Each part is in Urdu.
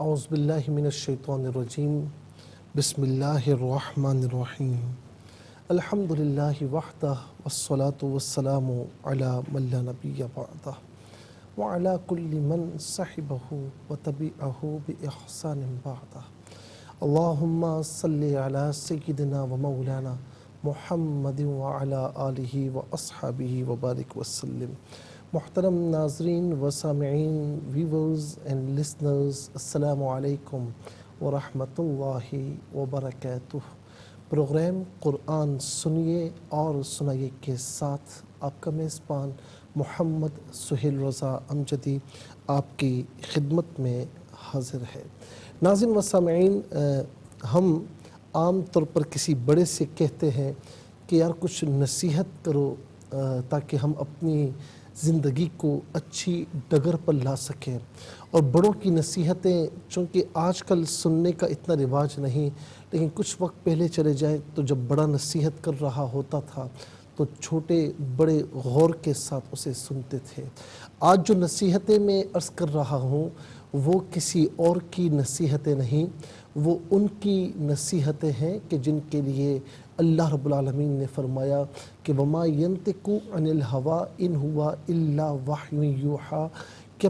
اعوذ باللہ من الشیطان الرجیم بسم اللہ الرحمن الرحیم الحمدللہ وحدہ والصلاة والسلام علی من لا نبی بعدہ وعلی کل من صحبہ وتبعہ بإحسان بعدہ اللہم صلی علی سیدنا و مولانا محمد وعلی آلہ واصحابہ وبارک وسلم۔ محترم ناظرین و سامعین، ویورز اینڈ لسنرز، السلام علیکم ورحمۃ اللہ وبرکاتہ۔ پروگرام قرآن سنیے اور سنائیے کے ساتھ آپ کا میزبان محمد سہیل رضا امجدی آپ کی خدمت میں حاضر ہے۔ ناظرین و سامعین، ہم عام طور پر کسی بڑے سے کہتے ہیں کہ یار کچھ نصیحت کرو تاکہ ہم اپنی زندگی کو اچھی ڈگر پر لا سکیں، اور بڑوں کی نصیحتیں چونکہ آج کل سننے کا اتنا رواج نہیں، لیکن کچھ وقت پہلے چلے جائیں تو جب بڑا نصیحت کر رہا ہوتا تھا تو چھوٹے بڑے غور کے ساتھ اسے سنتے تھے۔ آج جو نصیحتیں میں عرض کر رہا ہوں وہ کسی اور کی نصیحتیں نہیں، وہ ان کی نصیحتیں ہیں کہ جن کے لیے اللہ رب العالمین نے فرمایا کہ وَمَا يَنْطِقُ عَنِ الْهَوَىٰ إِنْ هُوَ إِلَّا وَحْيٌ يُوحَىٰ، کہ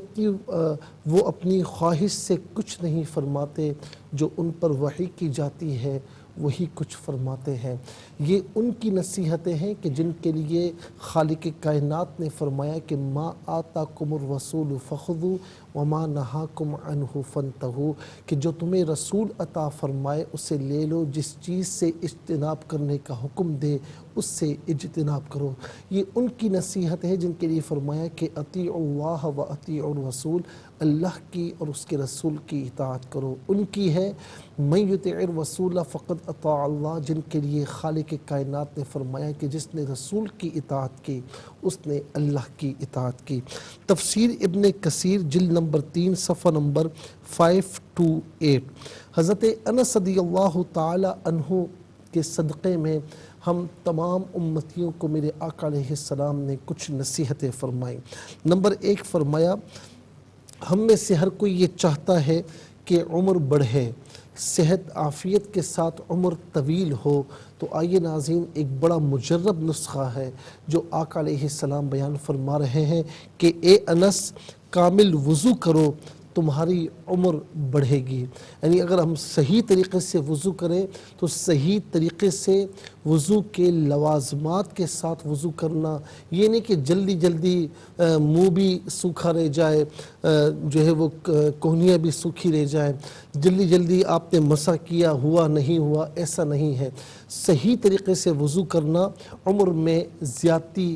وہ اپنی خواہش سے کچھ نہیں فرماتے، جو ان پر وحی کی جاتی ہے وہی کچھ فرماتے ہیں۔ یہ ان کی نصیحتیں ہیں کہ جن کے لیے خالق کائنات نے فرمایا کہ ما آتاکم الرسول فخذوا وما نہاکم عنہ فانتہوا، کہ جو تمہیں رسول عطا فرمائے اسے لے لو، جس چیز سے اجتناب کرنے کا حکم دے اس سے اجتناب کرو۔ یہ ان کی نصیحت ہے جن کے لیے فرمایا کہ اطیعوا اللہ و اطیعوا الرسول، اللہ کی اور اس کے رسول کی اطاعت کرو۔ ان کی ہے من یطع الرسول فقد اطاع اللہ، جن کے لیے خالق کائنات نے فرمایا کہ جس نے رسول کی اطاعت کی اس نے اللہ کی اطاعت کی۔ تفسیر ابن کثیر جلد نمبر 3 صفحہ نمبر 528۔ حضرت انس رضی اللہ تعالی عنہ کے صدقے میں ہم تمام امتیوں کو میرے آقا علیہ السلام نے کچھ نصیحتیں فرمائیں۔ نمبر 1 فرمایا، ہم میں سے ہر کوئی یہ چاہتا ہے کہ عمر بڑھے، صحت عافیت کے ساتھ عمر طویل ہو، تو آئیے ناظرین ایک بڑا مجرب نسخہ ہے جو آقا علیہ السلام بیان فرما رہے ہیں کہ اے انس، کامل وضو کرو تمہاری عمر بڑھے گی۔ یعنی اگر ہم صحیح طریقے سے وضو کریں تو صحیح طریقے سے وضو کے لوازمات کے ساتھ وضو کرنا، یہ نہیں کہ جلدی جلدی منہ بھی سوکھا رہ جائے، جو ہے وہ کوہنیاں بھی سوکھی رہ جائیں، جلدی جلدی آپ نے مسح کیا ہوا نہیں ہوا، ایسا نہیں ہے۔ صحیح طریقے سے وضو کرنا عمر میں زیادتی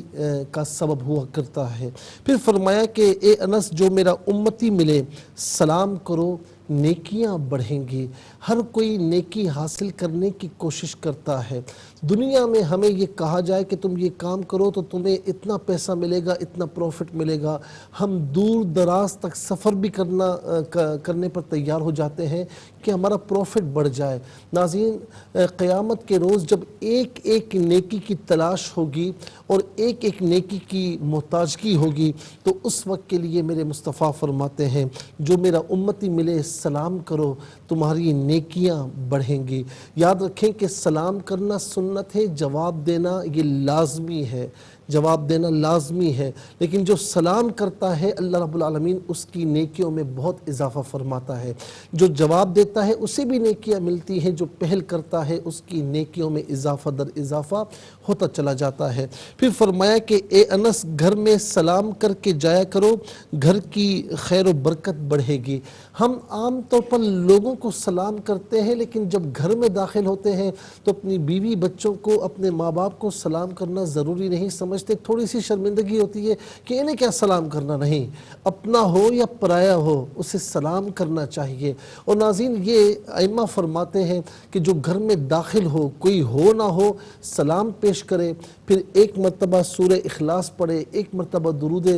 کا سبب ہوا کرتا ہے۔ پھر فرمایا کہ اے انس، جو میرا امتی ملے سلام کرو، نیکیاں بڑھیں گی۔ ہر کوئی نیکی حاصل کرنے کی کوشش کرتا ہے۔ دنیا میں ہمیں یہ کہا جائے کہ تم یہ کام کرو تو تمہیں اتنا پیسہ ملے گا، اتنا پروفٹ ملے گا، ہم دور دراز تک سفر بھی کرنے پر تیار ہو جاتے ہیں کہ ہمارا پروفٹ بڑھ جائے۔ ناظرین، قیامت کے روز جب ایک ایک نیکی کی تلاش ہوگی اور ایک ایک نیکی کی محتاجگی ہوگی تو اس وقت کے لیے میرے مصطفیٰ فرماتے ہیں جو میرا امتی ملے سلام کرو تمہاری نیکیاں بڑھیں گی۔ یاد رکھیں کہ سلام کرنا سنت ہے، جواب دینا یہ لازمی ہے، جواب دینا لازمی ہے، لیکن جو سلام کرتا ہے اللہ رب العالمین اس کی نیکیوں میں بہت اضافہ فرماتا ہے۔ جو جواب دیتا ہے اسے بھی نیکیاں ملتی ہیں، جو پہل کرتا ہے اس کی نیکیوں میں اضافہ در اضافہ ہوتا چلا جاتا ہے۔ پھر فرمایا کہ اے انس، گھر میں سلام کر کے جایا کرو، گھر کی خیر و برکت بڑھے گی۔ ہم عام طور پر لوگوں کو سلام کرتے ہیں، لیکن جب گھر میں داخل ہوتے ہیں تو اپنی بیوی بچوں کو، اپنے ماں باپ کو سلام کرنا ضروری نہیں سمجھتے۔ تھوڑی سی شرمندگی ہوتی ہے کہ انہیں کیا سلام کرنا، نہیں، اپنا ہو یا پرایا ہو اسے سلام کرنا چاہیے۔ اور ناظرین، یہ ائمہ فرماتے ہیں کہ جو گھر میں داخل ہو، کوئی ہو نہ ہو، سلام پیش کرے، پھر ایک مرتبہ سورہ اخلاص پڑھے، ایک مرتبہ درود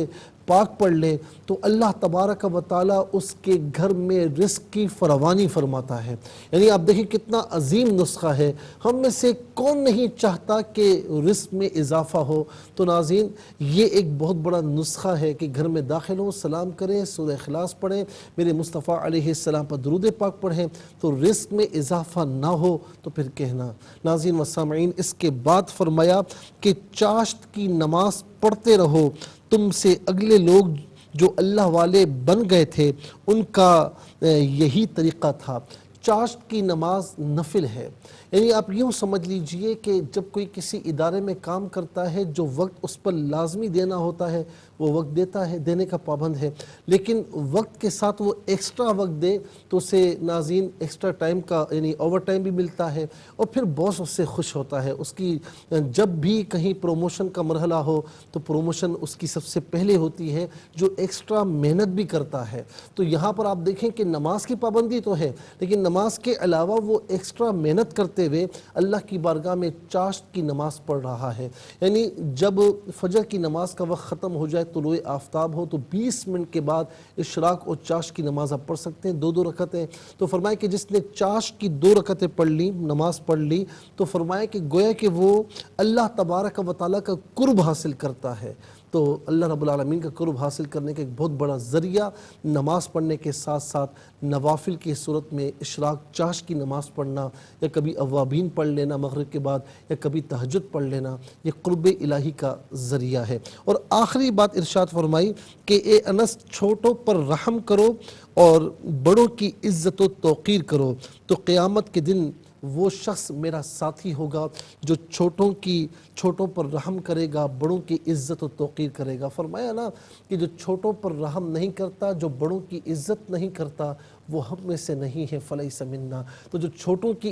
پاک پڑھ لے تو اللہ تبارک و تعالی اس کے گھر میں رزق کی فراوانی فرماتا ہے۔ یعنی آپ دیکھیں کتنا عظیم نسخہ ہے، ہم میں سے کون نہیں چاہتا کہ رزق میں اضافہ ہو۔ تو ناظرین یہ ایک بہت بڑا نسخہ ہے کہ گھر میں داخل ہوں، سلام کریں، سورہ اخلاص پڑھیں، میرے مصطفیٰ علیہ السلام پر درود پاک پڑھیں تو رزق میں اضافہ نہ ہو تو پھر کہنا۔ ناظرین و سامعین اس کے بعد فرمایا کہ چاشت کی نماز پڑھتے رہو، تم سے اگلے لوگ جو اللہ والے بن گئے تھے ان کا یہی طریقہ تھا۔ چاشت کی نماز نفل ہے، یعنی آپ یوں سمجھ لیجئے کہ جب کوئی کسی ادارے میں کام کرتا ہے جو وقت اس پر لازمی دینا ہوتا ہے وہ وقت دیتا ہے، دینے کا پابند ہے، لیکن وقت کے ساتھ وہ ایکسٹرا وقت دے تو اسے ناظرین ایکسٹرا ٹائم کا یعنی اوور ٹائم بھی ملتا ہے، اور پھر باس اس سے خوش ہوتا ہے۔ اس کی جب بھی کہیں پروموشن کا مرحلہ ہو تو پروموشن اس کی سب سے پہلے ہوتی ہے جو ایکسٹرا محنت بھی کرتا ہے۔ تو یہاں پر آپ دیکھیں کہ نماز کی پابندی تو ہے، لیکن نماز کے علاوہ وہ ایکسٹرا محنت کرتے ہوئے اللہ کی بارگاہ میں چاشت کی نماز پڑھ رہا ہے۔ یعنی جب فجر کی نماز کا وقت ختم ہو جائے، طلوع آفتاب ہو، تو 20 منٹ کے بعد اشراق اور چاشت کی نماز آپ پڑھ سکتے ہیں، 2 رکعتیں۔ تو فرمایا کہ جس نے چاشت کی 2 رکعتیں پڑھ لی، نماز پڑھ لی، تو فرمایا کہ گویا کہ وہ اللہ تبارک و تعالیٰ کا قرب حاصل کرتا ہے۔ تو اللہ رب العالمین کا قرب حاصل کرنے کا ایک بہت بڑا ذریعہ نماز پڑھنے کے ساتھ ساتھ نوافل کی صورت میں اشراق چاشت کی نماز پڑھنا، یا کبھی اوابین پڑھ لینا مغرب کے بعد، یا کبھی تہجد پڑھ لینا، یہ قرب الہی کا ذریعہ ہے۔ اور آخری بات ارشاد فرمائی کہ اے انس چھوٹوں پر رحم کرو اور بڑوں کی عزت و توقیر کرو، تو قیامت کے دن وہ شخص میرا ساتھی ہوگا جو چھوٹوں پر رحم کرے گا، بڑوں کی عزت و توقیر کرے گا۔ فرمایا نا کہ جو چھوٹوں پر رحم نہیں کرتا، جو بڑوں کی عزت نہیں کرتا، وہ ہم میں سے نہیں ہے، فلیس منا۔ تو جو چھوٹوں کی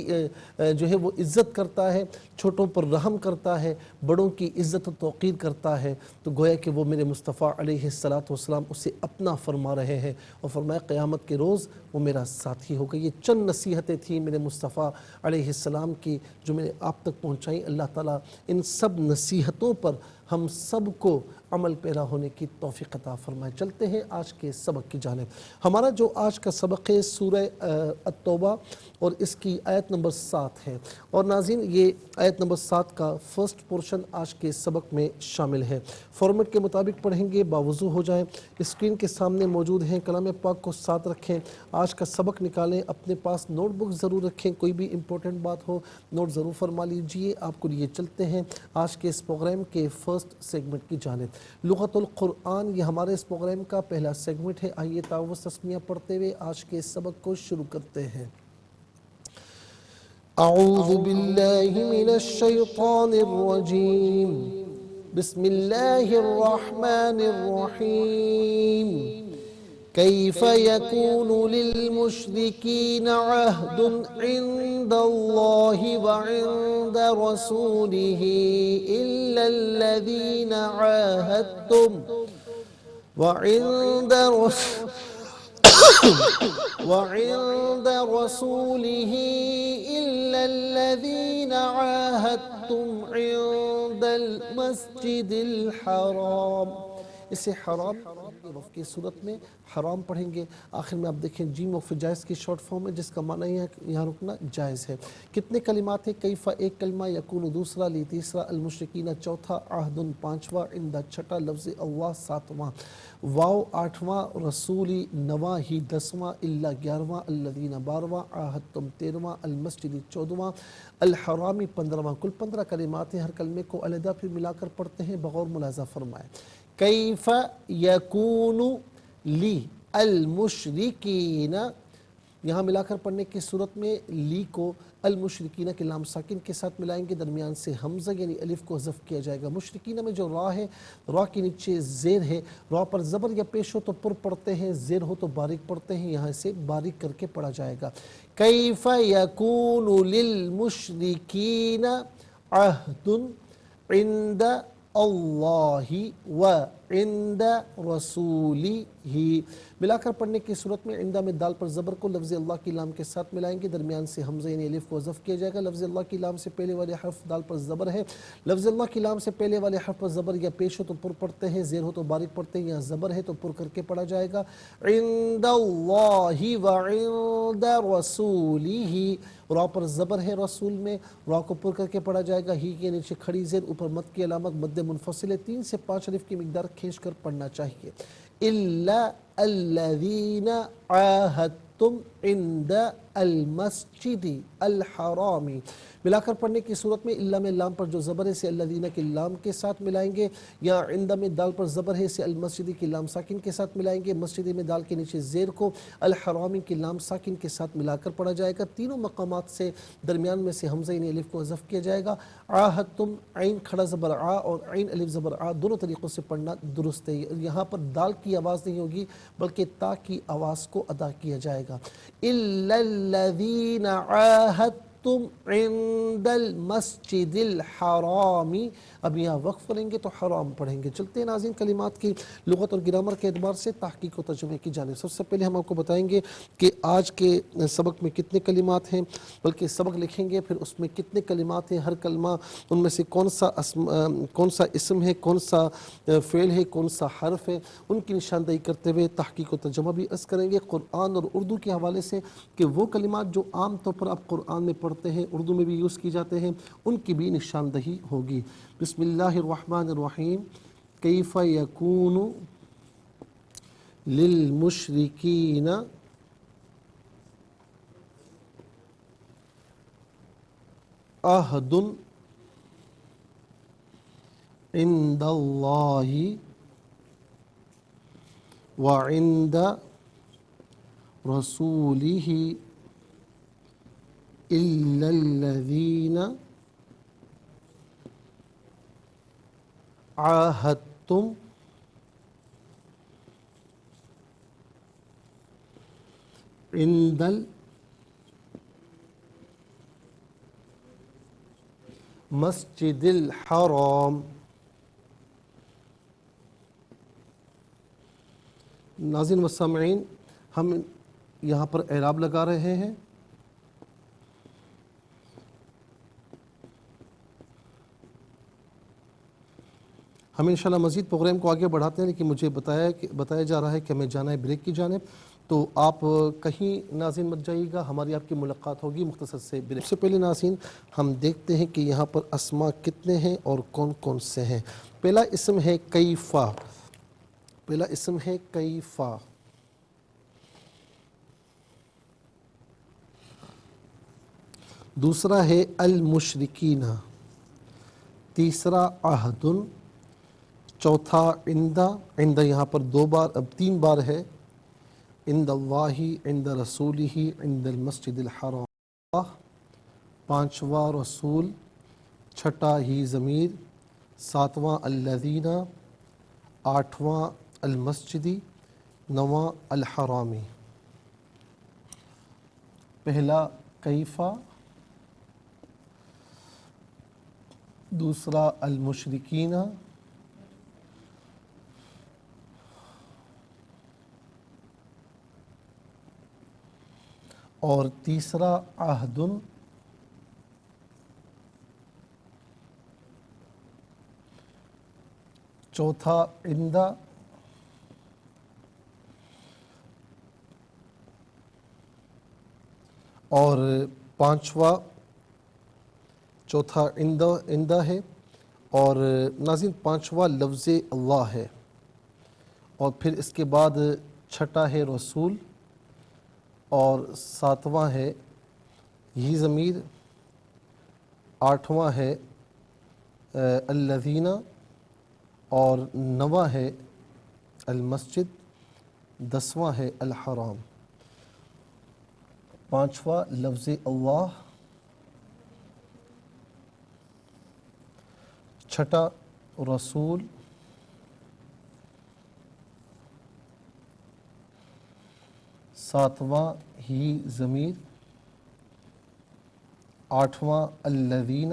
جو ہے وہ عزت کرتا ہے، چھوٹوں پر رحم کرتا ہے، بڑوں کی عزت و توقیر کرتا ہے، تو گویا کہ وہ میرے مصطفیٰ علیہ السلام اسے اپنا فرما رہے ہیں، اور فرمایا قیامت کے روز وہ میرا ساتھی ہوگا۔ یہ چند نصیحتیں تھیں میرے مصطفیٰ علیہ السلام کی جو میں نے آپ تک پہنچائیں۔ اللہ تعالیٰ ان سب نصیحتوں پر ہم سب کو عمل پیرا ہونے کی توفیق عطا فرمائے۔ چلتے ہیں آج کے سبق کی جانب۔ ہمارا جو آج کا سبق ہے سورہ التوبہ اور اس کی آیت نمبر 7 ہے، اور ناظرین یہ آیت نمبر 7 کا فرسٹ پورشن آج کے سبق میں شامل ہے۔ فارمیٹ کے مطابق پڑھیں گے، باوضو ہو جائیں، اسکرین کے سامنے موجود ہیں، کلام پاک کو ساتھ رکھیں، آج کا سبق نکالیں، اپنے پاس نوٹ بک ضرور رکھیں، کوئی بھی امپورٹنٹ بات ہو نوٹ ضرور فرما لیجئے۔ آپ کو لیے چلتے ہیں آج کے اس پروگرام کے فرسٹ سیگمنٹ کی جانب۔ لغت القرآن یہ ہمارے اس پروگرام کا پہلا سیگمنٹ ہے۔ آئیے تعوذ تسمیہ پڑھتے ہوئے آج کے سبق کو شروع کرتے ہیں۔ اعوذ باللہ من الشیطان الرجیم، بسم اللہ الرحمن الرحیم۔ کیف یکون للمشرکین عہد عند اللہ وعند رسولہ الا الذین عاہدتم وعند رسوله إلا الذين عاهدتم عند المسجد الحرام۔ اسے حرام وقف کی صورت میں حرام پڑھیں گے، آخر میں آپ دیکھیں جیم وقف جائز کی شارٹ فارم ہے جس کا معنی ہے یہاں رکنا جائز ہے۔ کتنے کلمات ہیں؟ کیفا ایک کلمہ، یکون دوسرا، لی تیسرا، المشرکین چوتھا، عہد پانچواں، عند چھٹا، لفظ اللہ ساتواں، واو آٹھواں، رسولی نواں، ہی 10واں، الا 11واں، الذین 12واں، عاہدتم 13واں، المسجد 14واں، الحرامی 15واں۔ کل 15 کلمات ہیں، ہر کلمے کو علیحدہ پھر ملا کر پڑھتے ہیں، بغور ملاحظہ فرمائے۔ کیف یکون لی المشرکین، یہاں ملا کر پڑھنے کی صورت میں لی کو المشرکین کے لام ساکن کے ساتھ ملائیں گے، درمیان سے حمزہ یعنی الف کو حذف کیا جائے گا۔ مشرکین میں جو را ہے، را کے نیچے زیر ہے، را پر زبر یا پیش ہو تو پر پڑھتے ہیں، زیر ہو تو باریک پڑھتے ہیں، یہاں سے باریک کر کے پڑھا جائے گا۔ کیف یکون للمشرکین عہد عند اللہ و عند رسوله، ملا کر پڑھنے کی صورت میں عند میں دال پر زبر کو لفظ اللہ کی لام کے ساتھ ملائیں گے، درمیان سے حمزہ یعنی الف کو حذف کیا جائے گا۔ لفظ اللہ کی لام سے پہلے والے حرف دال پر زبر ہے، لفظ اللہ کی لام سے پہلے والے حرف پر زبر یا پیش ہو تو پر پڑھتے ہیں، زیر ہو تو باریک پڑھتے ہیں، یا زبر ہے تو پر کر کے پڑھا جائے گا۔ عند اللہ وعند رسولہ، را پر زبر ہے رسول میں، را کو پر کر کے پڑھا جائے گا، ہی کے نیچے کھڑی زیر، اوپر مد کی علامت مد منفصل ہے، 3 سے 5 الف کی مقدار کھینچ کر پڑھنا چاہیے۔ الا الذین عاہدتم عند المسجد الحرام، ملا کر پڑھنے کی صورت میں الا میں لام پر جو زبر ہے اسے الذین کی لام کے ساتھ ملائیں گے، یا عند میں دال پر زبر ہے اسے المسجد کی لام ساکن کے ساتھ ملائیں گے، مسجد میں دال کے نیچے زیر کو الحرامی کی لام ساکن کے ساتھ ملا کر پڑھا جائے گا۔ تینوں مقامات سے درمیان میں سے حمزہ یعنی الف کو حذف کیا جائے گا۔ عاہدتم، عین کھڑا زبر آ اور عین الف زبر آ دونوں طریقوں سے پڑھنا درست ہے۔ یہاں پر دال کی آواز نہیں ہوگی بلکہ تا کی آواز کو ادا کیا جائے گا۔ الا الذین عاہدتم عند المسجد الحرام، اب یہاں وقف کریں گے تو حرام پڑھیں گے۔ چلتے ہیں ناظرین کلمات کی لغت اور گرامر کے اعتبار سے تحقیق و ترجمے کی جانب۔ سب سے پہلے ہم آپ کو بتائیں گے کہ آج کے سبق میں کتنے کلمات ہیں، بلکہ سبق لکھیں گے پھر اس میں کتنے کلمات ہیں، ہر کلمہ ان میں سے کون سا اسم ہے، کون سا فعل ہے، کون سا حرف ہے، ان کی نشاندہی کرتے ہوئے تحقیق و ترجمہ بھی عرض کریں گے قرآن اور اردو کے حوالے سے، کہ وہ کلمات جو عام طور پر آپ قرآن میں پڑھتے ہیں، اردو میں بھی یوز کی جاتے ہیں، ان کی بھی نشاندہی ہوگی۔ بسم اللہ الرحمن الرحیم۔ کیف یکون للمشرکین عہد عند اللہ وعند رسولہ الا الذین عاہدتم عند المسجد الحرام۔ ناظرین و سامعین، ہم یہاں پر اعراب لگا رہے ہیں۔ ہم انشاءاللہ مزید پروگرام کو آگے بڑھاتے ہیں، لیکن مجھے بتایا جا رہا ہے کہ ہمیں جانا ہے بریک کی جانب، تو آپ کہیں ناظرین مت جائیے گا، ہماری آپ کی ملاقات ہوگی مختصر سے بریک سے پہلے۔ ناظرین ہم دیکھتے ہیں کہ یہاں پر اسماء کتنے ہیں اور کون کون سے ہیں۔ پہلا اسم ہے کیفا، پہلا اسم ہے کیفا، دوسرا ہے المشرکین، تیسرا عہد، چوتھا عند یہاں پر 2 بار، اب 3 بار ہے، عند اللہ، عند رسولہ، عند المسجد الحرام، 5واں رسول، 6واں ہی ضمیر، 7واں الذین، 8واں المسجدی، 9واں الحرامی۔ پہلا کیفا، دوسرا المشرکین، اور تیسرا عہد، چوتھا عند، اور 5واں، چوتھا عند ہے، اور ناظرین 5واں لفظ اللہ ہے، اور پھر اس کے بعد 6واں ہے رسول، اور 7واں ہے یہ ضمیر، 8واں ہے الذین، اور 9واں ہے المسجد، 10واں ہے الحرام۔ 5واں لفظ اللہ، 6واں رسول، 7واں ہی ضمیر، 8واں الذین،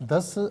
10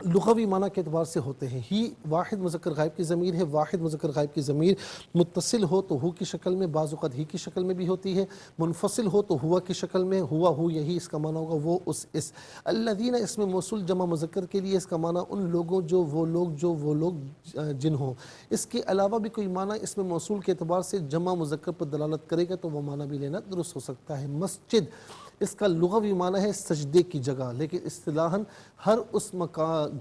لغوی معنی کے اعتبار سے ہوتے ہیں. ہی واحد مذکر غائب کی ضمیر ہے. واحد مذکر غائب کی ضمیر متصل ہو تو ہو کی شکل میں، بعض اوقات ہی کی شکل میں بھی ہوتی ہے. منفصل ہو تو ہوا کی شکل میں، ہوا ہو یہی اس کا معنی ہوگا، وہ اس. الذین اس میں موصول جمع مذکر کے لیے اس کا معنی ان لوگوں جو وہ لوگ جن ہوں. اس کے علاوہ بھی کوئی معنی اس میں موصول کے اعتبار سے جمع مذکر پر دلالت کرے گا تو وہ معنی بھی لینا درست ہو سکتا ہے. مسجد اس کا لغوی معنی ہے سجدے کی جگہ، لیکن اصطلاحاً ہر اس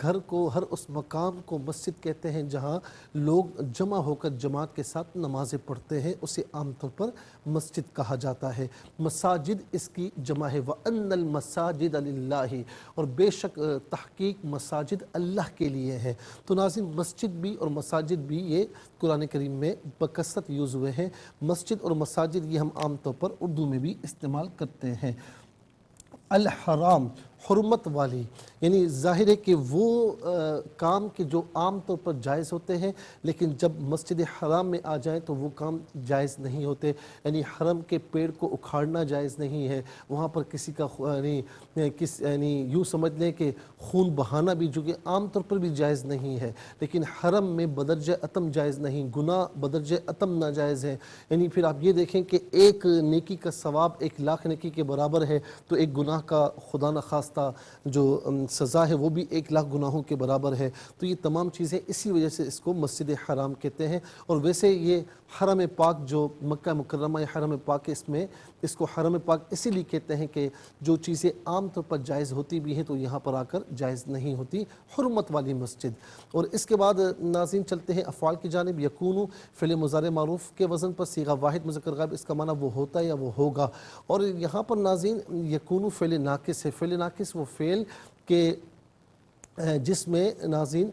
گھر کو، ہر اس مقام کو مسجد کہتے ہیں جہاں لوگ جمع ہو کر جماعت کے ساتھ نمازیں پڑھتے ہیں، اسے عام طور پر مسجد کہا جاتا ہے. مساجد اس کی جمع ہے. وَأَنَّ الْمَسَاجِدَ لِلَّهِ، اور بے شک تحقیق مساجد اللہ کے لیے ہے. تو ناظرین مسجد بھی اور مساجد بھی یہ قرآن کریم میں بکثرت یوز ہوئے ہیں. مسجد اور مساجد یہ ہم عام طور پر اردو میں بھی استعمال کرتے ہیں. الحرام حرمت والی، یعنی ظاہر ہے کہ وہ کام کے جو عام طور پر جائز ہوتے ہیں لیکن جب مسجد حرام میں آ جائیں تو وہ کام جائز نہیں ہوتے. یعنی حرم کے پیڑ کو اکھاڑنا جائز نہیں ہے، وہاں پر کسی کا یعنی یوں سمجھ لیں کہ خون بہانا بھی جو کہ عام طور پر بھی جائز نہیں ہے، لیکن حرم میں بدرجہ اتم جائز نہیں، گناہ بدرجہ اتم ناجائز ہے. یعنی پھر آپ یہ دیکھیں کہ ایک نیکی کا ثواب 1,00,000 نیکی کے برابر ہے، تو ایک گناہ کا خدا نخواستہ جو سزا ہے وہ بھی 1,00,000 گناہوں کے برابر ہے. تو یہ تمام چیزیں اسی وجہ سے اس کو مسجد حرام کہتے ہیں. اور ویسے یہ حرم پاک جو مکہ مکرمہ یا حرم پاک ہے، اس کو حرم پاک اسی لیے کہتے ہیں کہ جو چیزیں عام طور پر جائز ہوتی بھی ہیں تو یہاں پر آ کر جائز نہیں ہوتی. حرمت والی مسجد. اور اس کے بعد ناظرین چلتے ہیں افعال کی جانب. یکونو فعل مضارع معروف کے وزن پر صیغہ واحد مذکر غائب، اس کا معنی وہ ہوتا ہے یا وہ ہوگا. اور یہاں پر ناظرین یکونو فعل ناقص ہے. فعل ناقص وہ فعل کہ جس میں ناظرین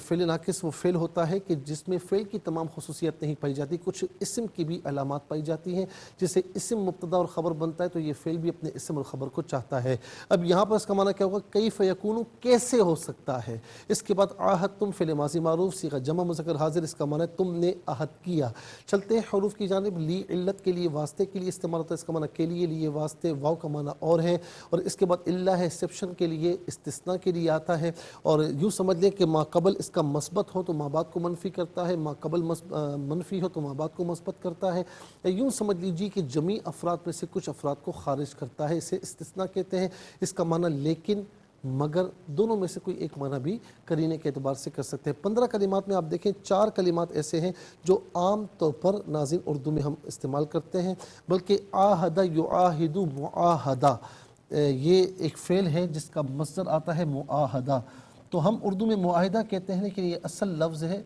فعل ناقص وہ فعل ہوتا ہے کہ جس میں فعل کی تمام خصوصیت نہیں پائی جاتی، کچھ اسم کی بھی علامات پائی جاتی ہیں. جسے اسم مبتدا اور خبر بنتا ہے تو یہ فعل بھی اپنے اسم اور خبر کو چاہتا ہے. اب یہاں پر اس کا معنی کیا ہوگا؟ کیف یکون، کیسے ہو سکتا ہے. اس کے بعد عاہدتم فعل ماضی معروف صیغہ جمع مذکر حاضر، اس کا معنی ہے تم نے عہد کیا. چلتے ہیں حروف کی جانب. لی علت کے لیے واسطے کے لیے استعمال ہوتا ہے، اس کا معنی کے لیے واسطے. واو کا معنی اور ہے. اور اس کے بعد اللہ ہے ایکسیپشن کے لیے، استثناء کے لیے آتا ہے. اور یوں سمجھ لیں کہ ما قبل اس کا مثبت ہو تو ما بعد کو منفی کرتا ہے، ما قبل منفی ہو تو ما بعد کو مثبت کرتا ہے. یوں سمجھ لیجیے کہ جمیع افراد میں سے کچھ افراد کو خارج کرتا ہے، اسے استثناء کہتے ہیں. اس کا معنی لیکن، مگر، دونوں میں سے کوئی ایک معنی بھی قرینے کے اعتبار سے کر سکتے ہیں. 15 کلمات میں آپ دیکھیں 4 کلمات ایسے ہیں جو عام طور پر ناظرین اردو میں ہم استعمال کرتے ہیں. بلکہ عاہد یعاہد معاہدہ، یہ ایک فعل ہے جس کا مصدر آتا ہے معاہدہ. تو ہم اردو میں معاہدہ کہتے ہیں لیکن یہ اصل لفظ ہے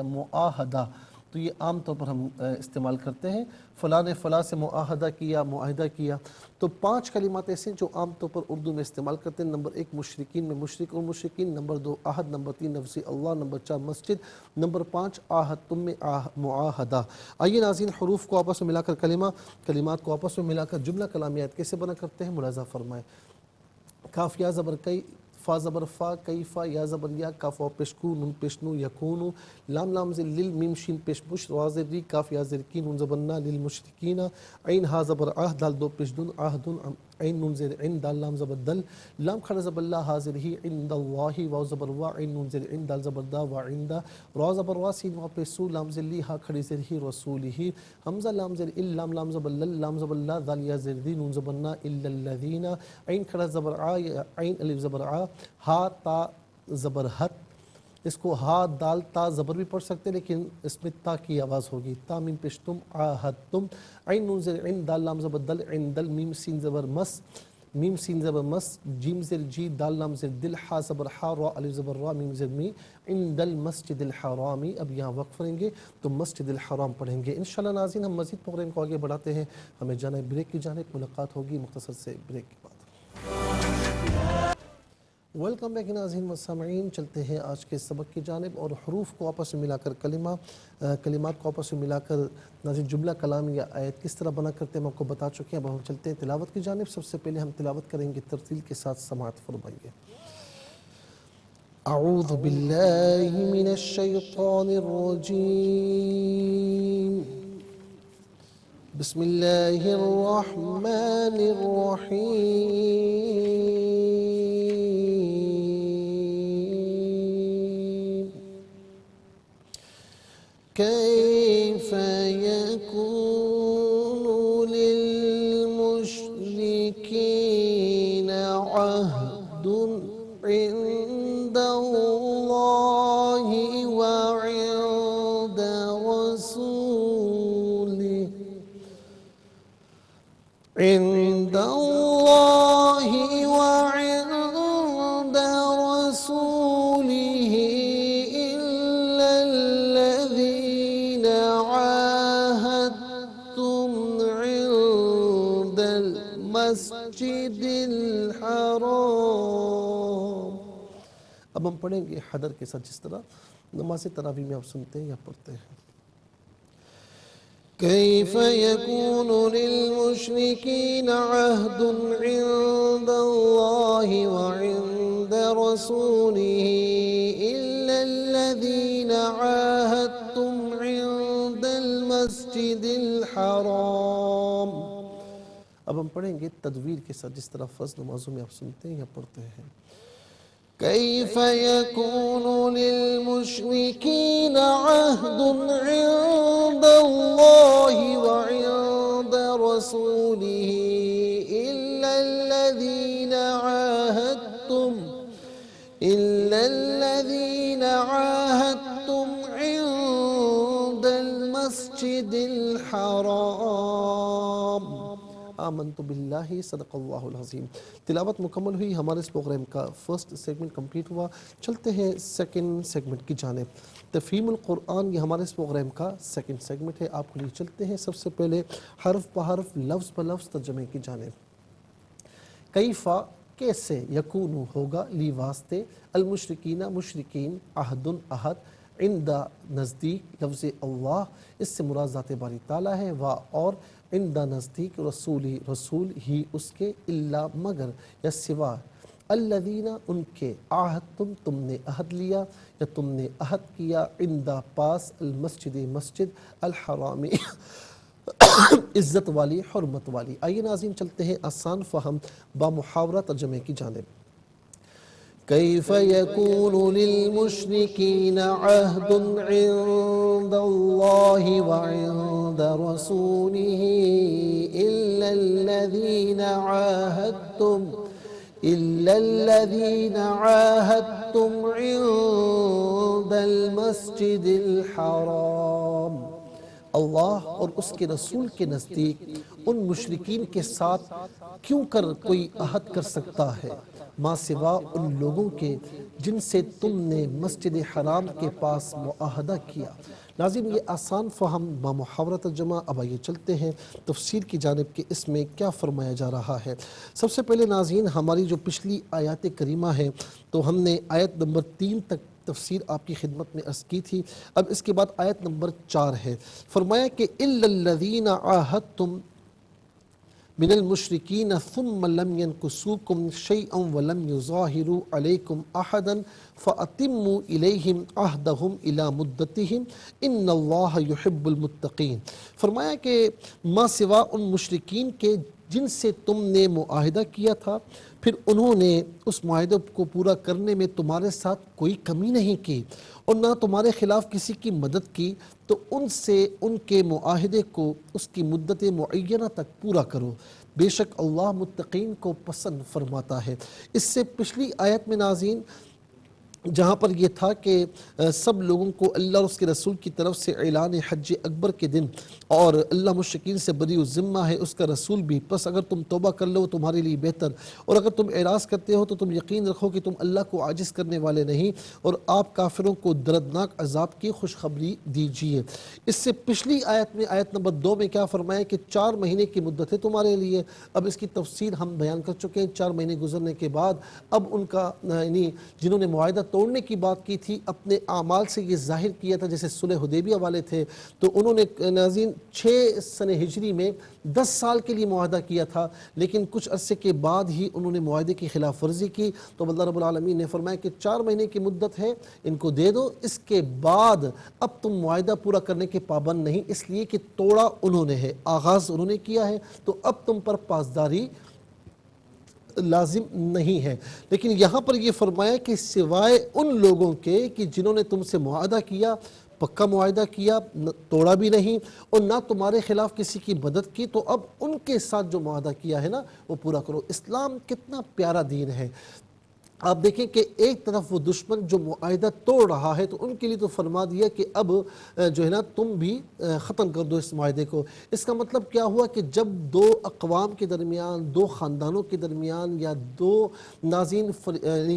معاہدہ. تو یہ عام طور پر ہم استعمال کرتے ہیں. فلاں نے فلاں سے معاہدہ کیا، معاہدہ کیا. تو 5 کلمات ایسے ہیں جو عام طور پر اردو میں استعمال کرتے ہیں. نمبر 1 مشرکین میں مشرک اور مشرکین. نمبر 2 عہد. نمبر 3 نفس اللہ. نمبر 4 مسجد. نمبر 5 عہد تم میں معاہدہ. آئیے ناظرین حروف کو آپس میں ملا کر کلمات کو آپس میں ملا کر جملہ کلامیات کیسے بنا کرتے ہیں ملاحظہ فرمائیں. کاف یا زبر کئی، فا زبر فا، کیفا، یا زبر یا، کاف واو پیش کو، نون پیش نو، یکونو، لام لام زل لل، میم شین پیش مش، را زر ری، کاف یا زر کی، نون زبر نا، للمشرکین، عین ہا زبر آہ، دال دو پیش دون، آہدن، عین نون زر عین، دال لام زبر دل، لام کھڑا زبر لا، ہا زر ہی، عند اللہ، واو زبر وا، عین نون زر عین، دال زبر دا، وا عندہ، را زبر وا، سین واو پیش سو، لام زر لی، ہا کھڑی زر ہی، رسولہ، حمزہ لام زر ال، لام لام زبر لل، لام زبر لا، دال یا زر دی، نون زبر نا، الا الذین، عین کھڑا زبر آ، عین الف زبر آ، ہا تا زبر ہت. اس کو ہا دال تا زبر بھی پڑھ سکتے لیکن اس میں تا کی آواز ہوگی. تا میم پیش تم، عاہدتم، عین نون زر عین، دال لام زبر دل، عندل، میم سین زبر مس، میم سین زبر مس، جیم زر جی، دال لام زر دل، ہا زبر ہا، را الف زبر را، میم زر می، عند المسجد الحرامی. اب یہاں وقف کریں گے تو مسجد الحرام پڑھیں گے. انشاءاللہ ناظرین ہم مزید پروگرام کو آگے بڑھاتے ہیں. ہمیں جانا ہے بریک کی جانب. ملاقات ہوگی مختصر سے بریک کے بعد. ویلکم بیک ناظرین و سامعین. چلتے ہیں آج کے سبق کی جانب اور حروف کو آپس میں ملا کر کلمات کو آپس میں ملا کر ناظرین جملہ کلام یا آیت کس طرح بنا کرتے ہیں ہم آپ کو بتا چکے ہیں. اب ہم چلتے ہیں تلاوت کی جانب. سب سے پہلے ہم تلاوت کریں گے ترتیل کے ساتھ. سماعت فرمائیے. اعوذ باللہ من الشیطان الرجیم. بسم اللہ الرحمن الرحیم. عند اللہ وعند رسوله إلا الذين عاهدتم عند المسجد الحرام۔ اب ہم پڑھیں گے حدر کے ساتھ، جس طرح نماز تراویح میں آپ سنتے ہیں یا پڑھتے ہیں۔ كيف يكون للمشركين عهد عند الله وعند رسوله إلا الذين عاهدتم عند المسجد الحرام۔ اب ہم پڑھیں گے تدویر کے ساتھ، جس طرح فرض نمازوں میں آپ سنتے ہیں یا پڑھتے ہیں۔ كيف يكون للمشركين عهد عند الله وعند رسوله إلا الذين عاهدتم عند المسجد الحرام۔ آمنت باللہ صدق اللہ العظیم۔ تلاوت مکمل ہوئی، ہمارے اس پروگرام کا فرسٹ سیگمنٹ کمپلیٹ ہوا۔ چلتے ہیں سیکنڈ سیگمنٹ کی جانب۔ تفہیم القرآن یہ ہمارے اس پروگرام کا سیکنڈ سیگمنٹ ہے۔ آپ کے لیے چلتے ہیں سب سے پہلے حرف بحرف، لفظ بلفظ ترجمے کی جانب۔ کیفا کیسے، یکون ہوگا، لی واسطے، المشرکین مشرکین، عہد عہد، عند نزدیک، لفظ اللہ اس سے مراد ذات باری تعالیٰ ہے، و اور عند نزدیک، رسولی رسول ہی اس کے، الا مگر یا سوا، الذین ان کے، عاہدتم تم نے عہد لیا یا تم نے عہد کیا، عند پاس، المسجد مسجد، الحرام عزت والی حرمت والی۔ آئیے ناظرین چلتے ہیں آسان فہم با محاورہ ترجمے کی جانب۔ كيف يكون للمشركين عهد عند الله وعند رسوله إلا الذين عاهدتم عند المسجد الحرام۔ اللہ اور اس کے رسول کے نزدیک ان مشرکین کے ساتھ کیوں کر کوئی عہد کر سکتا ہے، ما سوا ان لوگوں کے جن سے تم نے مسجد حرام کے پاس معاہدہ کیا۔ ناظرین یہ آسان فہم با محاورہ ترجمہ۔ اب آئیے چلتے ہیں تفسیر کی جانب کہ اس میں کیا فرمایا جا رہا ہے۔ سب سے پہلے ناظرین ہماری جو پچھلی آیات کریمہ ہے تو ہم نے آیت نمبر 3 تک تفسیر آپ کی خدمت میں عرض کی تھی۔ اب اس کے بعد آیت نمبر 4 ہے، فرمایا کہ الا الذین عاہدتم من المشرکین ثم لم ينکسوکم شیئا ولم یظاہروا علیکم احدا فاتموا الیہم عہدہم الی مدتہم ان اللہ یحب المتقین۔ فرمایا کہ ما سوا ان مشرکین کے جن سے تم نے معاہدہ کیا تھا، پھر انہوں نے اس معاہدے کو پورا کرنے میں تمہارے ساتھ کوئی کمی نہیں کی اور نہ تمہارے خلاف کسی کی مدد کی، تو ان سے ان کے معاہدے کو اس کی مدت معینہ تک پورا کرو، بے شک اللہ متقین کو پسند فرماتا ہے۔ اس سے پچھلی آیت میں ناظرین جہاں پر یہ تھا کہ سب لوگوں کو اللہ اور اس کے رسول کی طرف سے اعلان حج اکبر کے دن، اور اللہ مشرکین سے بری الذمہ ہے، اس کا رسول بھی، پس اگر تم توبہ کر لو تمہارے لیے بہتر، اور اگر تم اعراض کرتے ہو تو تم یقین رکھو کہ تم اللہ کو عاجز کرنے والے نہیں، اور آپ کافروں کو دردناک عذاب کی خوشخبری دیجیے۔ اس سے پچھلی آیت میں آیت نمبر 2 میں کیا فرمایا کہ 4 مہینے کی مدت ہے تمہارے لیے۔ اب اس کی تفصیل ہم بیان کر چکے ہیں۔ 4 مہینے گزرنے کے بعد اب ان کا یعنی جنہوں نے معاہدہ توڑنے کی بات کی تھی اپنے اعمال سے یہ ظاہر کیا تھا، جیسے صلح حدیبیہ والے تھے تو انہوں نے ناظرین 6 سنہ ہجری میں 10 سال کے لیے معاہدہ کیا تھا، لیکن کچھ عرصے کے بعد ہی انہوں نے معاہدے کی خلاف ورزی کی، تو اللہ رب العالمین نے فرمایا کہ 4 مہینے کی مدت ہے، ان کو دے دو، اس کے بعد اب تم معاہدہ پورا کرنے کے پابند نہیں، اس لیے کہ توڑا انہوں نے ہے، آغاز انہوں نے کیا ہے، تو اب تم پر پاسداری لازم نہیں ہے۔ لیکن یہاں پر یہ فرمایا کہ سوائے ان لوگوں کے کہ جنہوں نے تم سے معاہدہ کیا، پکا معاہدہ کیا، توڑا بھی نہیں اور نہ تمہارے خلاف کسی کی مدد کی، تو اب ان کے ساتھ جو معاہدہ کیا ہے نا وہ پورا کرو۔ اسلام کتنا پیارا دین ہے۔ آپ دیکھیں کہ ایک طرف وہ دشمن جو معاہدہ توڑ رہا ہے تو ان کے لیے تو فرما دیا کہ اب جو ہے نا تم بھی ختم کر دو اس معاہدے کو۔ اس کا مطلب کیا ہوا کہ جب دو اقوام کے درمیان، دو خاندانوں کے درمیان، یا دو نازین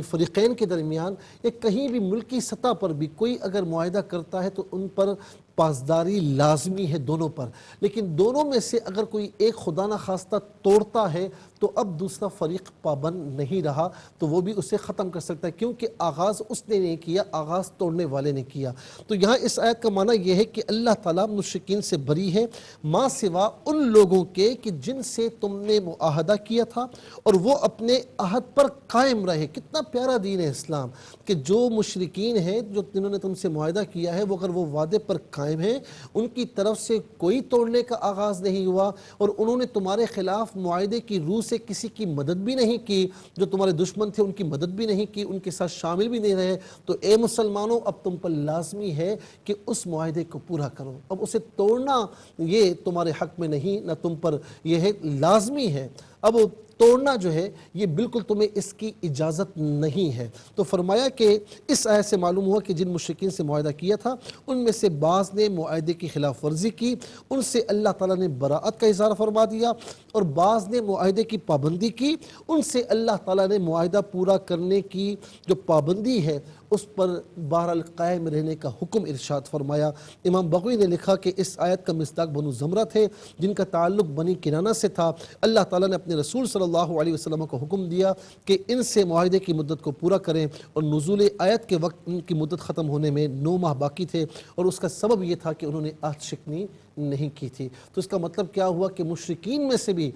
فریقین کے درمیان، یا کہیں بھی ملکی سطح پر بھی کوئی اگر معاہدہ کرتا ہے تو ان پر پاسداری لازمی ہے دونوں پر، لیکن دونوں میں سے اگر کوئی ایک خدا نخواستہ توڑتا ہے تو اب دوسرا فریق پابند نہیں رہا تو وہ بھی اسے ختم کر سکتا ہے، کیونکہ آغاز اس نے نہیں کیا، آغاز توڑنے والے نے کیا۔ تو یہاں اس آیت کا معنی یہ ہے کہ اللہ تعالیٰ مشرکین سے بری ہے ما سوا ان لوگوں کے کہ جن سے تم نے معاہدہ کیا تھا اور وہ اپنے عہد پر قائم رہے۔ کتنا پیارا دین ہے اسلام کہ جو مشرکین ہیں، جنہوں نے تم سے معاہدہ کیا ہے، وہ اگر وہ وعدے پر قائم ہیں، ان کی طرف سے کوئی توڑنے کا آغاز نہیں ہوا، اور انہوں نے تمہارے خلاف معاہدے کی روح سے کسی کی مدد بھی نہیں کی، جو تمہارے دشمن تھے ان کی مدد بھی نہیں کی، ان کے ساتھ شامل بھی نہیں رہے، تو اے مسلمانوں اب تم پر لازمی ہے کہ اس معاہدے کو پورا کرو۔ اب اسے توڑنا یہ تمہارے حق میں نہیں، نہ تم پر یہ ہے، لازمی ہے۔ اب توڑنا جو ہے یہ بالکل تمہیں اس کی اجازت نہیں ہے۔ تو فرمایا کہ اس آیت سے معلوم ہوا کہ جن مشرکین سے معاہدہ کیا تھا ان میں سے بعض نے معاہدے کی خلاف ورزی کی، ان سے اللہ تعالیٰ نے براءت کا اظہار فرما دیا، اور بعض نے معاہدے کی پابندی کی، ان سے اللہ تعالیٰ نے معاہدہ پورا کرنے کی جو پابندی ہے اس پر بہرحال قائم رہنے کا حکم ارشاد فرمایا۔ امام بغوی نے لکھا کہ اس آیت کا مصداق بنو زمرہ تھے جن کا تعلق بنی کنانہ سے تھا۔ اللہ تعالیٰ نے اپنے رسول صلی اللہ علیہ وسلم کو حکم دیا کہ ان سے معاہدے کی مدت کو پورا کریں، اور نزول آیت کے وقت ان کی مدت ختم ہونے میں 9 ماہ باقی تھے، اور اس کا سبب یہ تھا کہ انہوں نے عہد شکنی نہیں کی تھی۔ تو اس کا مطلب کیا ہوا کہ مشرکین میں سے بھی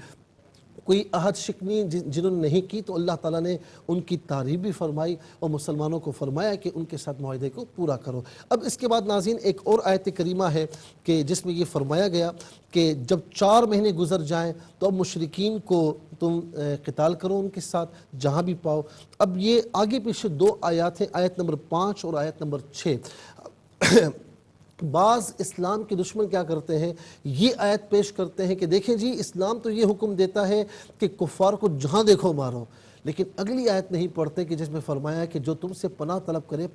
کوئی عہد شکنی جنہوں نے نہیں کی تو اللہ تعالیٰ نے ان کی تعریف بھی فرمائی اور مسلمانوں کو فرمایا کہ ان کے ساتھ معاہدے کو پورا کرو۔ اب اس کے بعد ناظرین ایک اور آیت کریمہ ہے کہ جس میں یہ فرمایا گیا کہ جب 4 مہینے گزر جائیں تو اب مشرکین کو تم قتال کرو ان کے ساتھ جہاں بھی پاؤ۔ اب یہ آگے پیچھے 2 آیات ہیں، آیت نمبر 5 اور آیت نمبر 6۔ بعض اسلام کے دشمن کیا کرتے ہیں، یہ آیت پیش کرتے ہیں کہ دیکھیں جی اسلام تو یہ حکم دیتا ہے کہ کفار کو جہاں دیکھو مارو، لیکن اگلی آیت نہیں پڑھتے کہ جس میں فرمایا کہ جو تم سے پناہ طلب کرے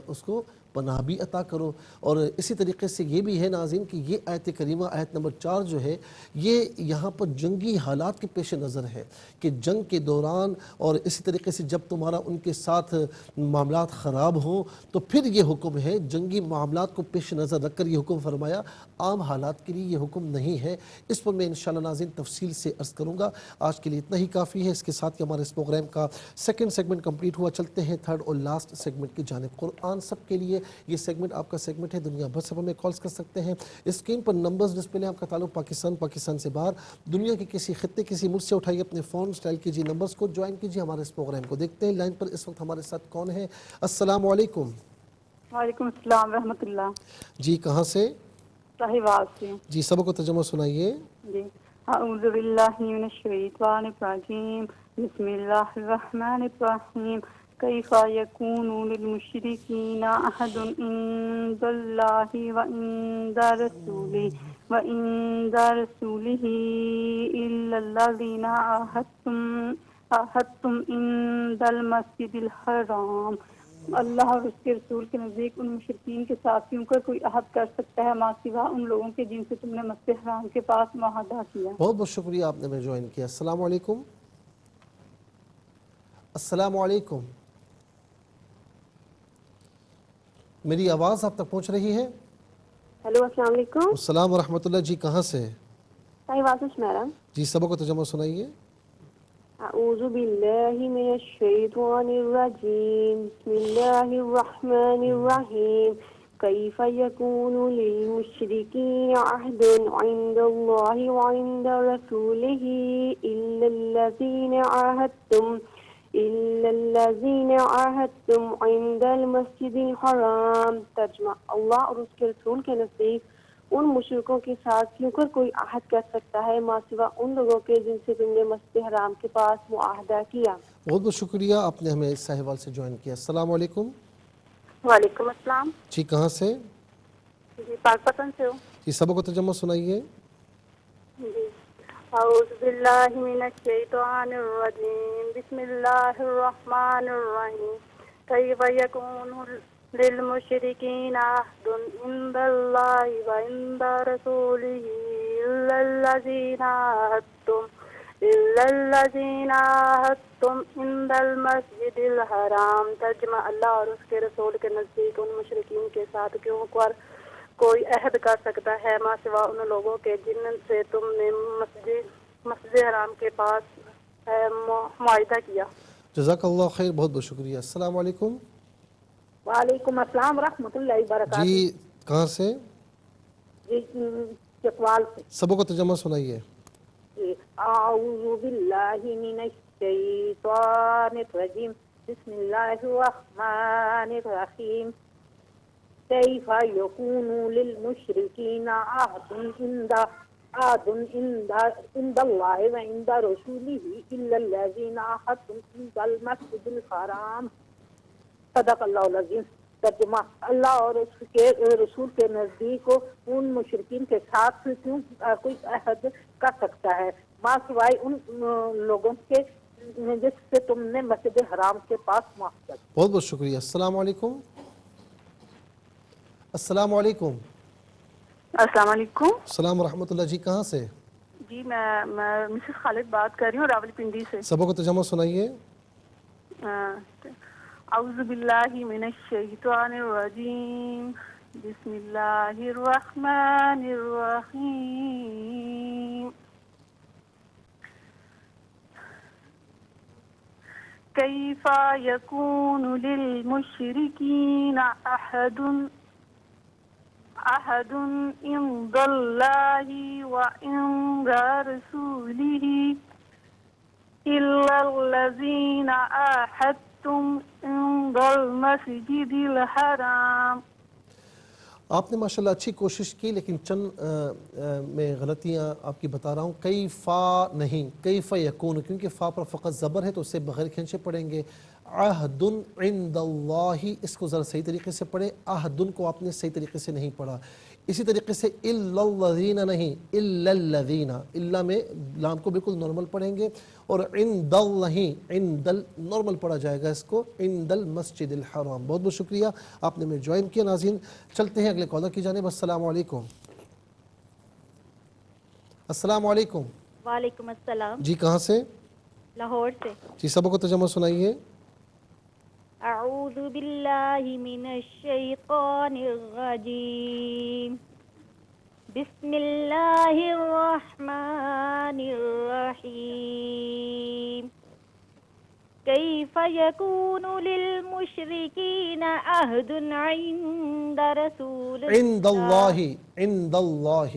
اس کو پناہ بھی عطا کرو۔ اور اسی طریقے سے یہ بھی ہے ناظرین کہ یہ آیت کریمہ آیت نمبر 4 جو ہے یہ یہاں پر جنگی حالات کے پیش نظر ہے کہ جنگ کے دوران، اور اسی طریقے سے جب تمہارا ان کے ساتھ معاملات خراب ہوں تو پھر یہ حکم ہے، جنگی معاملات کو پیش نظر رکھ کر یہ حکم فرمایا، عام حالات کے لیے یہ حکم نہیں ہے۔ اس پر میں انشاءاللہ ناظرین تفصیل سے عرض کروں گا، آج کے لیے اتنا ہی کافی ہے۔ اس کے ساتھ ہی ہمارے اس پروگرام کا 2nd سیگمنٹ کمپلیٹ ہوا، چلتے ہیں 3rd اور لاسٹ سیگمنٹ کی جانب۔ قرآن سب کے لیے یہ سیگمنٹ آپ کا سیگمنٹ ہے، دنیا بھر سے ہمیں کالز کر سکتے ہیں۔ اسکرین پر نمبرز ڈسپلے، آپ کا تعلق پاکستان سے باہر، دنیا کے کسی خطے کسی ملک سے اٹھائیے اپنے فون، اسٹائل کیجیے نمبرز کو، جوائن کیجیے ہمارے اس پروگرام کو۔ دیکھتے ہیں لائن پر اس وقت ہمارے ساتھ کون ہے۔ السلام علیکم۔ وعلیکم السلام ورحمۃ اللہ۔ جی کہاں سے؟ صاحبال سے۔ جی سبق و ترجمہ سنائیے۔ جی اعوذ باللہ من الشیطان الرجیم، بسم اللہ الرحمن الرحیم۔ کیف یکون للمشرکین عہد عند اللہ وعند رسولہ الا الذین عاہدتم عند المسجد الحرام۔ اللہ اور اس کے رسول کے نزدیک ان مشرکین کے ساتھ کیوں کر کوئی عہد کر سکتا ہے ما سوا ان لوگوں کے جن سے تم نے مسجد حرام کے پاس معاہدہ کیا۔ بہت بہت شکریہ آپ نے ہمیں جوائن کیا۔ السلام علیکم۔ السلام علیکم، میری آواز آپ تک پہنچ رہی ہے؟ ہیلو السلام علیکم۔ السلام ورحمۃ اللہ۔ جی کہاں سے؟ صاحبال سے شمیرا۔ جی سبق و ترجمہ سنائیے۔ اعوذ باللہ من الشیطان الرجیم، بسم اللہ الرحمن الرحیم۔ کیف یکون للمشرکین عہد عند اللہ وعند رسولہ الا الذین عاہدتم عند المسجد الحرام۔ ترجمہ، اللہ اور اس کے رسول کے نزدیک ان مشرکوں کے ساتھ کیوں کر کوئی عہد کر سکتا ہے ما سوا ان لوگوں کے جن سے تم نے مسجد حرام کے پاس معاہدہ کیا۔ بہت بہت شکریہ آپ نے ہمیں ساہیوال سے جوائن کیا۔ السلام علیکم۔ وعلیکم السلام۔ جی کہاں سے؟ جی پاک پتن سے ہوں۔ جی سبق و ترجمہ سنائیے۔ جی أعوذ بالله من الشيطان الرجيم بسم الله الرحمن الرحيم كيف يكون للمشركين عهد عند الله وعند رسوله إلا الذين عاهدتم عند المسجد الحرام ترجمہ اللہ اور اس کے رسول کے نزدیک ان مشرکین کے ساتھ کیوں کوئی عہد کر سکتا ہے ما سوا ان لوگوں کے جن سے تم نے مسجد حرام کے پاس معاہدہ کیا. جزاک اللہ خیر، بہت بہت شکریہ. السلام علیکم. وعلیکم السلام ورحمۃ اللہ وبرکاتہ. جی کہاں سے؟ جی چکوال سے. سبوں کو ترجمہ سنائیے. اعوذ باللہ من الشیطان الرجیم بسم اللہ الرحمن الرحیم کیف یکون للمشرکین عہد عند اللہ وعند رسولہ الا الذین عاہدتم عند المسجد الحرام. صدق اللہ العظیم. ترجمہ اللہ اور اس کے رسول کے نزدیک ان مشرکین کے ساتھ کیوں کوئی عہد کر سکتا ہے ما سوائے ان لوگوں کے جس سے تم نے مسجد حرام کے پاس معاہدہ. بہت بہت شکریہ. السلام علیکم. السلام علیکم. السلام علیکم. السلام ورحمۃ اللہ. جی کہاں سے؟ جی میں مسز خالد بات کر رہی ہوں راولپنڈی سے. سبوں کو ترجمہ سنائیے. اعوذ باللہ من الشیطان الرجیم بسم اللہ الرحمن الرحیم کیف یکون للمشرکین عہد عند اللہ وعند رسولہ إلا الذين عاهدتم عند المسجد الحرام. آپ نے ماشاءاللہ اچھی کوشش کی، لیکن چند میں غلطیاں آپ کی بتا رہا ہوں. کئی فا نہیں، کیف یکون، کیونکہ فا پر فقط زبر ہے تو اسے بغیر کھینچے پڑھیں گے. عہد عند اللہ، اس کو ذرا صحیح طریقے سے پڑھیں. عہد کو آپ نے صحیح طریقے سے نہیں پڑھا. اسی طریقے سے الا الذین نہیں، الا الذین، الا میں لام کو بالکل نارمل پڑھیں گے، اور عند اللہ، عند نارمل پڑھا جائے گا اس کو، عند المسجد الحرام. بہت بہت شکریہ، آپ نے میں جوائن کیا. ناظرین چلتے ہیں اگلے کالر کی جانب. السلام علیکم. السلام علیکم. وعلیکم السلام. جی کہاں سے؟ لاہور سے. جی سبوں کو ترجمہ سنائیے. اعوذ باللہ من الشیطان الرجیم بسم اللہ الرحمن الرحیم کیف یکون للمشرکین عہد عند رسول عند اللہ، عند اللہ.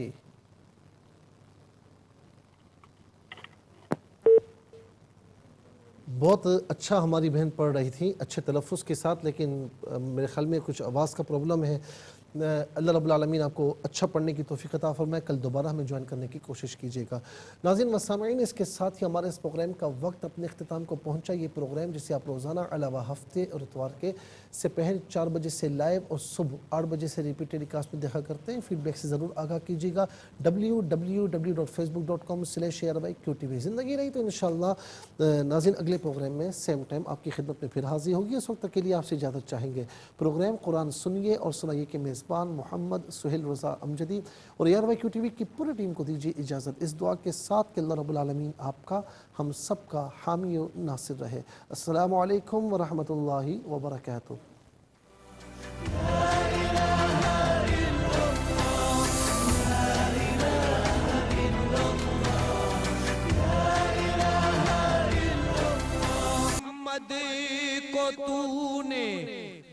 بہت اچھا ہماری بہن پڑھ رہی تھی، اچھے تلفظ کے ساتھ، لیکن میرے خیال میں کچھ آواز کا پرابلم ہے. اللہ رب العالمین آپ کو اچھا پڑھنے کی توفیق عطا فرمائے. کل دوبارہ ہمیں جوائن کرنے کی کوشش کیجیے گا. ناظرین و سامعین، اس کے ساتھ ہی ہمارے اس پروگرام کا وقت اپنے اختتام کو پہنچا. یہ پروگرام جسے آپ روزانہ علاوہ ہفتے اور اتوار کے سپہر 4 بجے سے لائیو اور صبح 8 بجے سے ریپیٹ ٹیلی کاسٹ میں دیکھا کرتے ہیں. فیڈ بیک سے ضرور آگاہ کیجیے گا. www.facebook.com/ARYQTV. زندگی رہی تو انشاءاللہ ناظرین اگلے پروگرام میں سیم ٹائم آپ کی خدمت میں پھر حاضر ہوگی. اس وقت کے لیے آپ سے اجازت چاہیں گے. پروگرام قرآن سنیے اور سنائیے کے میزبان محمد سہیل رضا امجدی اور ARYQTV کی پوری ٹیم کو دیجیے اجازت اس دعا کے ساتھ کہ اللہ رب العالمین آپ کا، ہم سب کا حامی و ناصر رہے. السلام علیکم ورحمۃ اللہ وبرکاتہ. محمد کو تو نے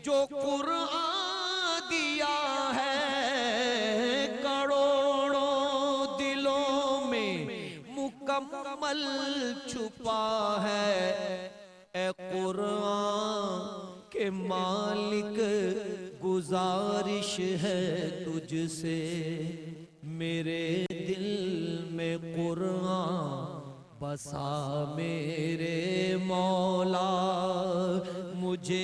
جو قرآن دیا ہے، کروڑوں دلوں میں مکمل چھپا ہے. اے قرآن کے مالک گزارش ہے تجھ سے، میرے دل میں قرآن بسا میرے مولا. مجھے